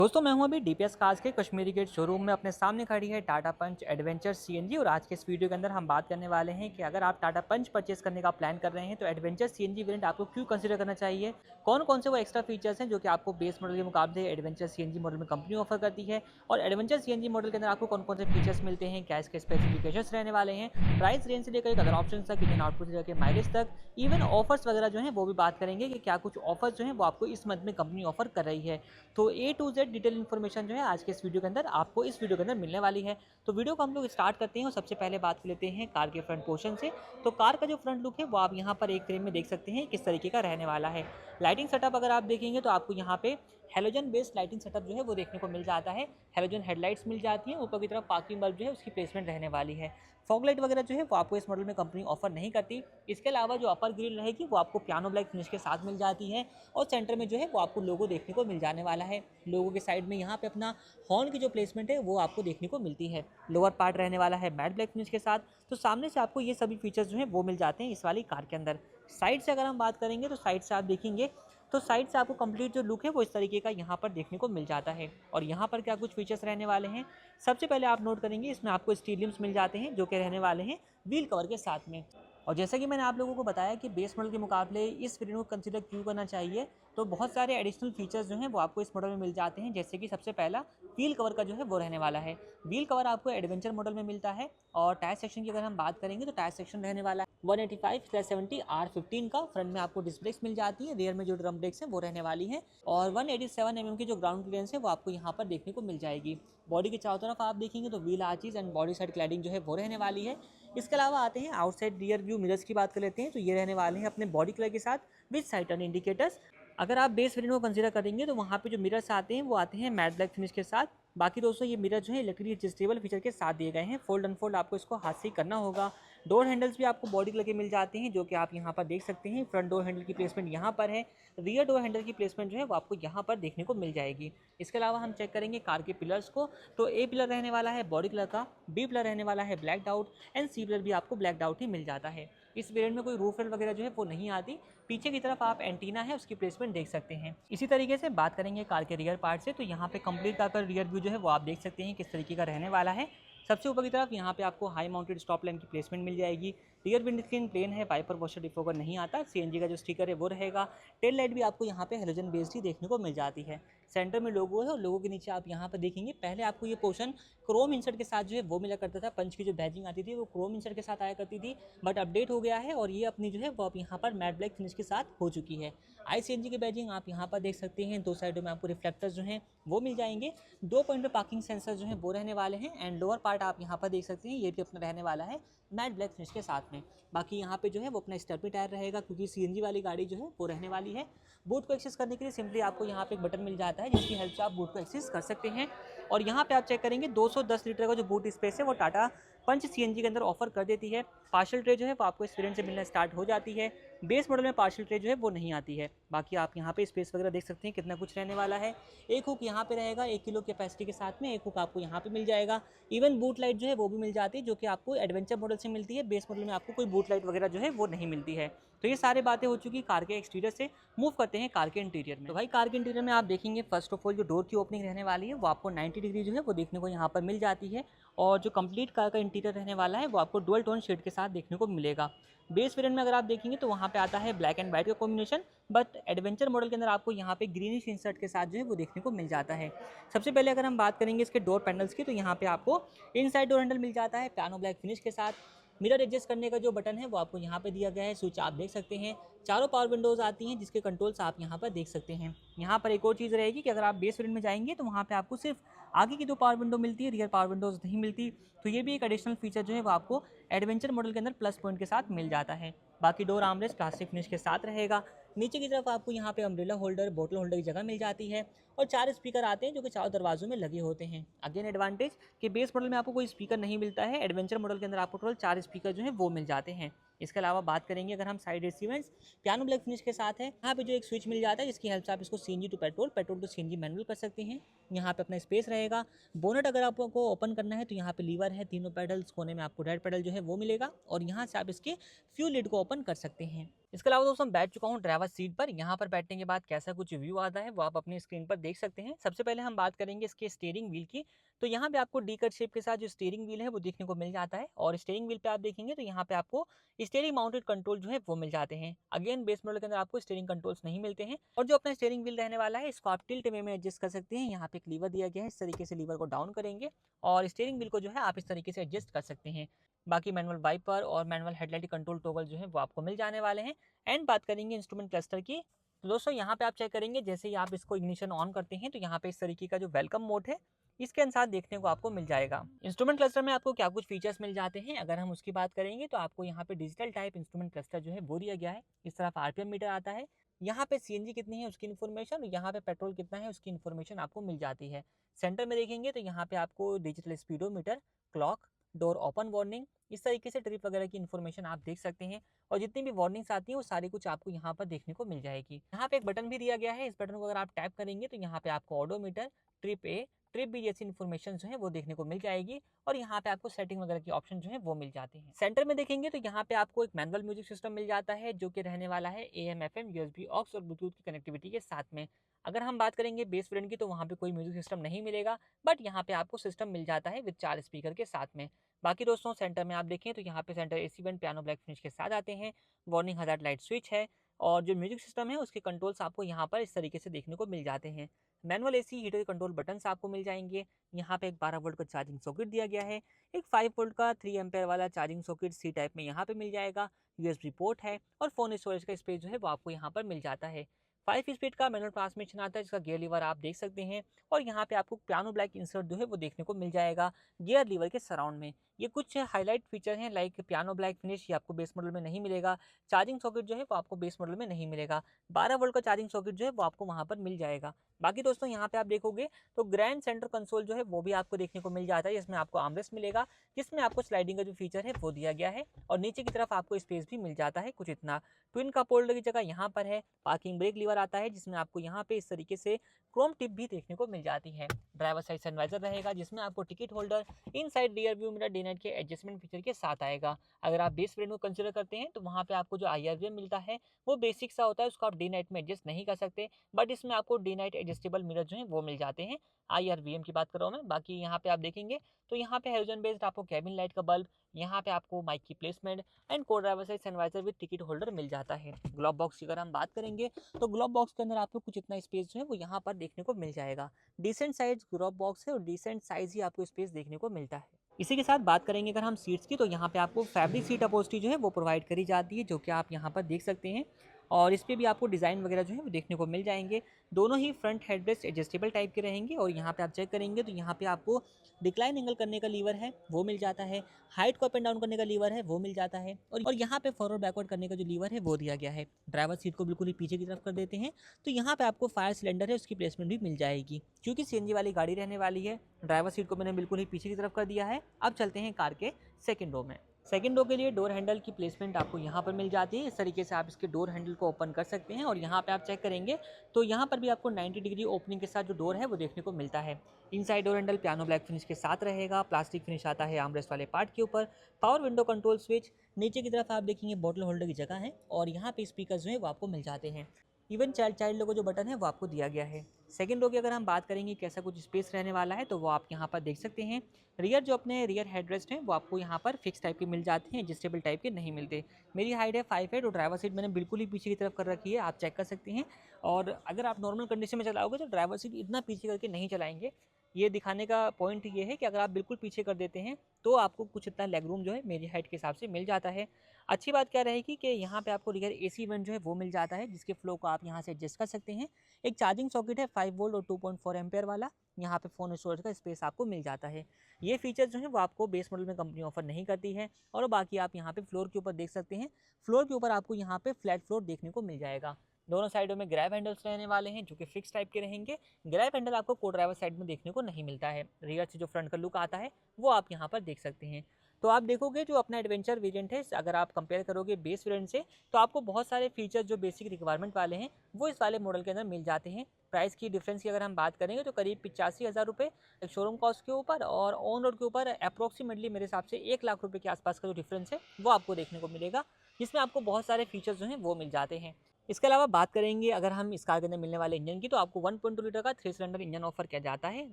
दोस्तों मैं हूं अभी डीपीएस कार्स के कश्मीरी गेट शोरूम में। अपने सामने खड़ी है टाटा पंच एडवेंचर सीएनजी और आज के इस वीडियो के अंदर हम बात करने वाले हैं कि अगर आप टाटा पंच परचेस करने का प्लान कर रहे हैं तो एडवेंचर सीएनजी वेरिएंट आपको क्यों कंसीडर करना चाहिए, कौन कौन से वो एक्स्ट्रा फीचर्स हैं जो कि आपको बेस मॉडल के मुकाबले एडवेंचर सीएनजी मॉडल में कंपनी ऑफर करती है और एडवेंचर सीएनजी मॉडल के अंदर आपको कौन कौन से फीचर्स मिलते हैं, क्या इसके स्पेसिफिकेशंस रहने वाले हैं, प्राइस रेंज से लेकर अदर ऑप्शन तक, इंजन आउटपुट से लेकर माइलेज तक, इवन ऑफर्स वगैरह जो है वो भी बात करेंगे कि क्या कुछ ऑफर्स जो है वो आपको इस मंथ में कंपनी ऑफर कर रही है। तो ए टू जेड डिटेल इन्फॉर्मेशन जो है आज के इस वीडियो के अंदर आपको इस वीडियो के अंदर मिलने वाली है। तो वीडियो को हम लोग स्टार्ट करते हैं और सबसे पहले बात कर लेते हैं कार के फ्रंट पोर्शन से। तो कार का जो फ्रंट लुक है वो आप यहाँ पर एक फ्रेम में देख सकते हैं किस तरीके का रहने वाला है। लाइटिंग सेटअप अगर आप देखेंगे तो आपको यहाँ पे हेलोजन बेस्ड लाइटिंग सेटअप जो है वो देखने को मिल जाता है। हेलोजन हेडलाइट्स मिल जाती हैं, ऊपर की तरफ पार्किंग बल्ब जो है उसकी प्लेसमेंट रहने वाली है। फॉग लाइट वगैरह जो है वो आपको इस मॉडल में कंपनी ऑफर नहीं करती। इसके अलावा जो अपर ग्रिल रहेगी वो आपको पियानो ब्लैक फिनिश के साथ मिल जाती है और सेंटर में जो है वो आपको लोगो देखने को मिल जाने वाला है। लोगो के साइड में यहाँ पे अपना हॉर्न की जो प्लेसमेंट है वो आपको देखने को मिलती है। लोअर पार्ट रहने वाला है मैट ब्लैक फिनिश के साथ। तो सामने से आपको ये सभी फीचर्स जो है वो मिल जाते हैं इस वाली कार के अंदर। साइड से अगर हम बात करेंगे तो साइड से आप देखेंगे तो साइड से आपको कंप्लीट जो लुक है वो इस तरीके का यहाँ पर देखने को मिल जाता है। और यहाँ पर क्या कुछ फीचर्स रहने वाले हैं, सबसे पहले आप नोट करेंगे इसमें आपको स्टील लिम्स मिल जाते हैं जो कि रहने वाले हैं व्हील कवर के साथ में। और जैसा कि मैंने आप लोगों को बताया कि बेस मॉडल के मुकाबले इस वेरिएंट को कंसीडर क्यों करना चाहिए, तो बहुत सारे एडिशनल फीचर्स जो हैं वो आपको इस मॉडल में मिल जाते हैं। जैसे कि सबसे पहला व्हील कवर का जो है वो रहने वाला है। व्हील कवर आपको एडवेंचर मॉडल में मिलता है। और टायर सेक्शन की अगर हम बात करेंगे तो टायर सेक्शन रहने वाला है 185/70 R15 का। फ्रंट में आपको डिस्क ब्रेक्स मिल जाती है, रियर में जो ड्रम ब्रेक्स हैं वो रहने वाली है और 187 mm की जो ग्राउंड क्लियरेंस है वो आपको यहाँ पर देखने को मिल जाएगी। बॉडी के चारों तरफ आप देखेंगे तो wheel arches and body side cladding जो है वो रहने वाली है। इसके अलावा आते हैं आउटसाइड रियर व्यू मिरर्स की बात कर लेते हैं। तो ये रहने वाले हैं अपने बॉडी कलर के साथ विद साइड टर्न इंडिकेटर्स। अगर आप बेस वेरिएंट को कंसीडर करेंगे तो वहाँ पे जो मिरर्स आते हैं वो आते हैं मैट ब्लैक फिनिश के साथ। बाकी दोस्तों ये मिरर जो है इलेक्ट्रिक एडजस्टेबल फीचर के साथ दिए गए हैं। फोल्ड अनफोल्ड आपको इसको हाथ से ही करना होगा। डोर हैंडल्स भी आपको बॉडी कलर के मिल जाते हैं जो कि आप यहाँ पर देख सकते हैं। फ्रंट डोर हैंडल की प्लेसमेंट यहाँ पर है, रियर डोर हैंडल की प्लेसमेंट जो है वो आपको यहाँ पर देखने को मिल जाएगी। इसके अलावा हम चेक करेंगे कार के पिलर्स को। तो ए पिलर रहने वाला है बॉडी कलर का, बी पिलर रहने वाला है black out and C pillar भी आपको ब्लैक आउट ही मिल जाता है। इस वेरिएंट में कोई रूफ रेल वगैरह जो है वो नहीं आती। पीछे की तरफ आप एंटीना है उसकी प्लेसमेंट देख सकते हैं। इसी तरीके से बात करेंगे कार के रियर पार्ट से। तो यहाँ पे कंप्लीट कार का रियर व्यू जो है वो आप देख सकते हैं किस तरीके का रहने वाला है। सबसे ऊपर की तरफ यहाँ पे आपको हाई माउंटेड स्टॉप लैम्प की प्लेसमेंट मिल जाएगी। रियर विंड स्क्रीन प्लेन है, वाइपर वॉशर डिफोगर नहीं आता। सीएनजी का जो स्टिकर है वो रहेगा। टेल लाइट भी आपको यहाँ पे हेलोजन बेस्ड ही देखने को मिल जाती है। सेंटर में लोगो है और लोगो के नीचे आप यहाँ पर देखेंगे पहले आपको ये पोर्शन क्रोम इंसर्ट के साथ जो है वो मिला करता था। पंच की जो बैजिंग आती थी वो क्रोम इंसर्ट के साथ आया करती थी, बट अपडेट हो गया है और ये अपनी जो है वो अब यहाँ पर मैट ब्लैक फिनिश के साथ हो चुकी है। ICNG की बैजिंग आप यहाँ पर देख सकते हैं। दो साइडों में आपको रिफ्लेक्टर्स जो हैं वो मिल जाएंगे। 2 पॉइंट पे पार्किंग सेंसर जो है वो रहने वाले हैं एंड लोअर पार्ट आप यहाँ पर देख सकते हैं ये भी अपना रहने वाला है मैट ब्लैक फिनिश के साथ में। बाकी यहाँ पे जो है वो अपना स्टेपनी टायर रहेगा क्योंकि सीएनजी वाली गाड़ी जो है वो रहने वाली है। बूट को एक्सेस करने के लिए सिंपली आपको यहाँ पे एक बटन मिल जाता है जिसकी हेल्प से आप बूट को एक्सेस कर सकते हैं। और यहाँ पे आप चेक करेंगे 210 लीटर का जो बूट स्पेस है वो टाटा पंच सीएनजी के अंदर ऑफर कर देती है। पार्शियल ट्रे जो है वो आपको इस वेरिएंट से मिलना स्टार्ट हो जाती है। बेस मॉडल में पार्शियल ट्रे जो है वो नहीं आती है। बाकी आप यहाँ पे स्पेस वगैरह देख सकते हैं कितना कुछ रहने वाला है। एक हुक यहाँ पे रहेगा 1 किलो कैपेसिटी के साथ में, एक हुक आपको यहाँ पे मिल जाएगा। इवन बूट लाइट जो है वो भी मिल जाती है जो कि आपको एडवेंचर मॉडल से मिलती है। बेस मॉडल में आपको कोई बूट लाइट वगैरह जो है वो नहीं मिलती है। तो ये सारी बातें हो चुकी कार के एक्सटीरियर से। मूव करते हैं कार के इंटीरियर में। तो भाई कार के इंटीरियर में आप देखेंगे फर्स्ट ऑफ ऑल जो डोर की ओपनिंग रहने वाली है वो आपको 90 डिग्री जो है वो देखने को यहाँ पर मिल जाती है। और जो कंप्लीट कार का इंटीरियर रहने वाला है वो आपको डुअल टोन शेड के साथ देखने को मिलेगा। बेस वेरिएंट में अगर आप देखेंगे तो वहाँ पे आता है ब्लैक एंड व्हाइट का कॉम्बिनेशन, बट एडवेंचर मॉडल के अंदर आपको यहाँ पे ग्रीनिश इंसर्ट के साथ जो है वो देखने को मिल जाता है। सबसे पहले अगर हम बात करेंगे इसके डोर पैनल्स की तो यहाँ पे आपको इनसाइड डोर हैंडल मिल जाता है पियानो ब्लैक फिनिश के साथ। मिरर एडजस्ट करने का जो बटन है वो आपको यहाँ पे दिया गया है, स्विच आप देख सकते हैं। चारों पावर विंडोज़ आती हैं जिसके कंट्रोल्स आप यहाँ पर देख सकते हैं। यहाँ पर एक और चीज़ रहेगी कि अगर आप बेस वेरिएंट में जाएंगे तो वहाँ पे आपको सिर्फ आगे की 2 पावर विंडो मिलती है, रियर पावर विंडोज़ नहीं मिलती। तो ये भी एक एडिशनल फीचर जो है वो आपको एडवेंचर मॉडल के अंदर प्लस पॉइंट के साथ मिल जाता है। बाकी डोर आर्मरेस्ट प्लास्टिक फिनिश के साथ रहेगा। नीचे की तरफ आपको यहाँ पे अम्ब्रेला होल्डर, बोतल होल्डर की जगह मिल जाती है और 4 स्पीकर आते हैं जो कि चारों दरवाजों में लगे होते हैं। अगेन एडवांटेज कि बेस मॉडल में आपको कोई स्पीकर नहीं मिलता है, एडवेंचर मॉडल के अंदर आपको टोटल 4 स्पीकर जो है वो मिल जाते हैं। इसके अलावा बात करेंगे अगर हम साइड रिसीवेंस पियानो ब्लैक फिनिश के साथ है, यहाँ पे जो एक स्विच मिल जाता है जिसकी हेल्प से आप इसको CNG to petrol, petrol to CNG manual कर सकते हैं। यहाँ पे अपना स्पेस रहेगा। बोनट अगर आपको ओपन करना है तो यहाँ पे लीवर है, तीनों पेडल्स, कोने में आपको रेड पेडल जो है वो मिलेगा और यहाँ से आप इसके फ्यूल लिड को ओपन कर सकते हैं। इसके अलावा दोस्तों मैं बैठ चुका हूँ ड्राइवर सीट पर। यहाँ पर बैठने के बाद कैसा कुछ व्यू आता है वो आप अपनी स्क्रीन पर देख सकते हैं। सबसे पहले हम बात करेंगे इसके स्टीयरिंग व्हील की। तो यहाँ पे आपको डी कट शेप के साथ जो स्टीयरिंग व्हील है वो देखने को मिल जाता है और स्टीयरिंग व्हील पे आप देखेंगे तो यहाँ पे आपको स्टीयरिंग माउंटेड कंट्रोल जो है वो मिल जाते हैं। अगेन बेस मॉडल के अंदर आपको स्टीयरिंग कंट्रोल्स नहीं मिलते हैं और जो अपना स्टीयरिंग व्हील रहने वाला है इसको आप टिल्ट वे में एडजस्ट कर सकते हैं। यहाँ पे एक लीवर दिया गया है, इस तरीके से लीवर को डाउन करेंगे और स्टीयरिंग व्हील को जो है आप इस तरीके से एडजस्ट कर सकते हैं। बाकी मैनुअल वाइपर और मैनुअल हेडलाइट कंट्रोल टॉगल जो है वो आपको मिल जाने वाले हैं। एंड बात करेंगे इंस्ट्रूमेंट क्लस्टर की। तो दोस्तों यहाँ पे आप चेक करेंगे जैसे ही आप इसको इग्निशन ऑन करते हैं तो यहाँ पे इस तरीके का जो वेलकम मोड है इसके अनुसार देखने को आपको मिल जाएगा। इंस्ट्रूमेंट क्लस्टर में आपको क्या कुछ फीचर्स मिल जाते हैं अगर हम उसकी बात करेंगे तो आपको यहाँ पे डिजिटल टाइप इंस्ट्रूमेंट क्लस्टर जो है वो दिया गया है। इस तरफ आरपीएम मीटर आता है, यहाँ पे सीएनजी कितनी है उसकी इन्फॉर्मेशन, यहाँ पे पेट्रोल कितना है उसकी इन्फॉर्मेशन आपको मिल जाती है। सेंटर में देखेंगे तो यहाँ पे आपको digital speedometer, clock, door open warning, इस तरीके से ट्रिप वगैरह की इन्फॉर्मेशन आप देख सकते हैं और जितनी भी वार्निंग्स आती हैं वो सारी कुछ आपको यहाँ पर देखने को मिल जाएगी। यहाँ पे एक बटन भी दिया गया है, इस बटन को अगर आप टैप करेंगे तो यहाँ पे आपको odometer, trip A, trip B जैसी इन्फॉर्मेशन जो है वो देखने को मिल जाएगी और यहाँ पे आपको सेटिंग वगैरह की ऑप्शन जो है वो मिल जाते हैं। सेंटर में देखेंगे तो यहाँ पे आपको एक मैनुअल म्यूजिक सिस्टम मिल जाता है जो कि रहने वाला है AM FM USB ऑक्स और ब्लूटूथ की कनेक्टिविटी के साथ में। अगर हम बात करेंगे बेस वेरिएंट की तो वहाँ पे कोई म्यूजिक सिस्टम नहीं मिलेगा, बट यहाँ पे आपको सिस्टम मिल जाता है विद 4 स्पीकर के साथ में। बाकी दोस्तों सेंटर में आप देखें तो यहाँ पे centre AC went piano black finish के साथ आते हैं, वार्निंग हजार्ड लाइट स्विच है और जो म्यूजिक सिस्टम है उसके कंट्रोल्स आपको यहाँ पर इस तरीके से देखने को मिल जाते हैं। Manual AC heater control buttons आपको मिल जाएंगे। यहाँ पे एक 12 वोल्ट का चार्जिंग सॉकेट दिया गया है, एक 5 वोल्ट का 3 एम्पेयर वाला चार्जिंग सॉकेट सी टाइप में यहाँ पे मिल जाएगा, USB पोर्ट है और फोन स्टोरेज का स्पेस जो है वो आपको यहाँ पर मिल जाता है। 5 स्पीड का मैनुअल ट्रांसमिशन आता है जिसका गियर लीवर आप देख सकते हैं और यहाँ पे आपको पियानो ब्लैक इंसर्ट जो है वो देखने को मिल जाएगा गियर लीवर के सराउंड में। ये कुछ हाईलाइट फीचर हैं लाइक पियानो ब्लैक फिनिश, ये आपको बेस मॉडल में नहीं मिलेगा। चार्जिंग सॉकेट जो है वो आपको बेस मॉडल में नहीं मिलेगा। 12 वोल्ट का चार्जिंग सॉकेट जो है वो आपको वहाँ पर मिल जाएगा। बाकी दोस्तों यहाँ पे आप देखोगे तो ग्रैंड सेंटर कंसोल जो है वो भी आपको देखने को मिल जाता है, इसमें आपको आर्मरेस्ट मिलेगा जिसमें आपको स्लाइडिंग का जो फीचर है वो दिया गया है और नीचे की तरफ आपको स्पेस भी मिल जाता है कुछ इतना। ट्विन कप होल्डर की जगह यहाँ पर है, पार्किंग ब्रेक लीवर आता है जिसमें आपको यहाँ पे इस तरीके से क्रोम टिप भी देखने को मिल जाती है। ड्राइवर साइड सनवाइजर रहेगा जिसमें आपको ticket holder, inside rear view mirror day night के एडजस्टमेंट फीचर के साथ आएगा। अगर आप बेस वेरिएंट को कंसीडर करते हैं तो वहाँ पे आपको जो IRVM मिलता है वो बेसिक सा होता है, उसको आप डे नाइट में एडजस्ट नहीं कर सकते, बट इसमें आपको डे नाइट एडजस्टेबल मिरर जो है वो मिल जाते हैं। IRVM की बात कर रहा हूँ मैं। बाकी यहाँ पे आप देखेंगे तो यहाँ पे हेलोजन बेस्ड आपको कैबिन लाइट का बल्ब, यहाँ पे आपको माइक की placement and co driver side sun visor with ticket holder मिल जाता है। ग्लोब बॉक्स की अगर हम बात करेंगे तो ग्लोब बॉक्स के अंदर आपको कुछ इतना स्पेस जो है वो यहाँ पर देखने को मिल जाएगा। डिसेंट साइज ग्लोब बॉक्स है और डिसेंट साइज ही आपको स्पेस देखने को मिलता है। इसी के साथ बात करेंगे अगर हम सीट्स की तो यहाँ पे आपको फैब्रिक सीट अपॉजिटी जो है वो प्रोवाइड करी जाती है जो कि आप यहाँ पर देख सकते हैं और इस पर भी आपको डिज़ाइन वगैरह जो है वो देखने को मिल जाएंगे। दोनों ही फ्रंट हेडरेस्ट एडजस्टेबल टाइप के रहेंगे और यहाँ पे आप चेक करेंगे तो यहाँ पे आपको डिक्लाइन एंगल करने का लीवर है वो मिल जाता है, हाइट को अप एंड डाउन करने का लीवर है वो मिल जाता है और यहाँ पे फॉरवर्ड बैकवर्ड करने का जो लीवर है वो दिया गया है। ड्राइवर सीट को बिल्कुल ही पीछे की तरफ कर देते हैं तो यहाँ पे आपको फायर सिलेंडर है उसकी प्लेसमेंट भी मिल जाएगी। क्योंकि CNG वाली गाड़ी रहने वाली है, ड्राइवर सीट को मैंने बिल्कुल ही पीछे की तरफ कर दिया है। अब चलते हैं कार के सेकंड रो में। सेकंड रो के लिए डोर हैंडल की प्लेसमेंट आपको यहाँ पर मिल जाती है। इस तरीके से आप इसके डोर हैंडल को ओपन कर सकते हैं और यहाँ पे आप चेक करेंगे तो यहाँ पर भी आपको 90 डिग्री ओपनिंग के साथ जो डोर है वो देखने को मिलता है। Inside door handle piano black finish के साथ रहेगा, प्लास्टिक फिनिश आता है आर्मरेस्ट वाले पार्ट के ऊपर, पावर विंडो कंट्रोल स्विच, नीचे की तरफ आप देखेंगे बॉटल होल्डर की जगह है और यहाँ पे स्पीकर जो है वो आपको मिल जाते हैं। इवन चाइल्ड लोगो जो बटन है वो आपको दिया गया है। सेकंड रो की अगर हम बात करेंगे कैसा कुछ स्पेस रहने वाला है तो वो आप यहाँ पर देख सकते हैं। रियर जो अपने रियर हेडरेस्ट हैं वो आपको यहाँ पर फिक्स टाइप के मिल जाते हैं, एडजस्टेबल टाइप के नहीं मिलते। मेरी हाइट है 5 फीट और ड्राइवर सीट मैंने बिल्कुल ही पीछे की तरफ कर रखी है, आप चेक कर सकते हैं। और अगर आप नॉर्मल कंडीशन में चलाओगे तो ड्राइवर सीट इतना पीछे करके नहीं चलाएंगे। ये दिखाने का पॉइंट ये है कि अगर आप बिल्कुल पीछे कर देते हैं तो आपको कुछ इतना लेग रूम जो है मेरी हाइट के हिसाब से मिल जाता है। अच्छी बात क्या रहेगी कि यहाँ पे आपको रियर AC वेंट जो है वो मिल जाता है जिसके फ्लो को आप यहाँ से एडजस्ट कर सकते हैं। एक चार्जिंग सॉकेट है 5 वोल्ट और 2.4 एम्पेयर वाला, यहाँ पे फ़ोन स्टोरेज का स्पेस आपको मिल जाता है। ये फीचर जो है वो आपको बेस मॉडल में कंपनी ऑफर नहीं करती है। और बाकी आप यहाँ पे फ्लोर के ऊपर देख सकते हैं, फ्लोर के ऊपर आपको यहाँ पे फ्लैट फ्लोर देखने को मिल जाएगा। दोनों साइडों में ग्रैब हैंडल्स रहने वाले हैं जो कि फिक्स टाइप के रहेंगे। ग्रैब हैंडल आपको को ड्राइवर साइड में देखने को नहीं मिलता है। रियर से जो फ्रंट का लुक आता है वो आप यहाँ पर देख सकते हैं। तो आप देखोगे जो अपना एडवेंचर वेरिएंट है, अगर आप कंपेयर करोगे बेस वेरिएंट से, तो आपको बहुत सारे फीचर्स जो बेसिक रिक्वायरमेंट वाले हैं वो इस वाले मॉडल के अंदर मिल जाते हैं। प्राइस की डिफरेंस की अगर हम बात करेंगे तो करीब 85,000 रुपये एक शोरूम कॉस्ट के ऊपर, और ऑन रोड के ऊपर अप्रोक्सीमेटली मेरे हिसाब से 1 लाख रुपये के आसपास का जो डिफरेंस है वो आपको देखने को मिलेगा, जिसमें आपको बहुत सारे फीचर्स जो हैं वो मिल जाते हैं। इसके अलावा बात करेंगे अगर हम इस कार के अंदर मिलने वाले इंजन की, तो आपको 1.2 लीटर का 3 सिलेंडर इंजन ऑफर किया जाता है,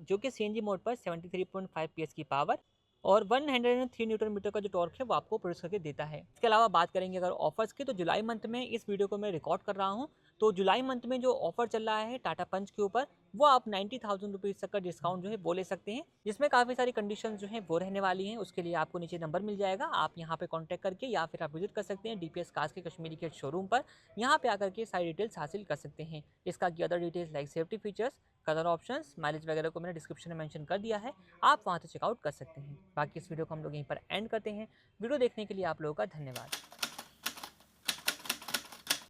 जो कि सीएनजी मोड पर 73.5 PS की पावर और 103 न्यूटन मीटर का जो टॉर्क है वो आपको प्रोड्यूस करके देता है। इसके अलावा बात करेंगे अगर ऑफर्स की, तो जुलाई मंथ में इस वीडियो को मैं रिकॉर्ड कर रहा हूँ, तो जुलाई मंथ में जो ऑफर चल रहा है टाटा पंच के ऊपर, वो आप 90,000 रुपीज़ तक का डिस्काउंट जो है वो ले सकते हैं, जिसमें काफ़ी सारी कंडीशन जो है वो रहने वाली हैं। उसके लिए आपको नीचे नंबर मिल जाएगा, आप यहाँ पे कांटेक्ट करके या फिर आप विजिट कर सकते हैं डीपीएस कार्स के कश्मीरी गेट शोरूम पर। यहाँ पे आकर के सारी डिटेल्स हासिल कर सकते हैं। इसका की other details like safety features, colour options, mileage वगैरह को मैंने डिस्क्रिप्शन में मेंशन कर दिया है, आप वहाँ से चेकआउट कर सकते हैं। बाकी इस वीडियो को हम लोग यहीं पर एंड करते हैं। वीडियो देखने के लिए आप लोगों का धन्यवाद।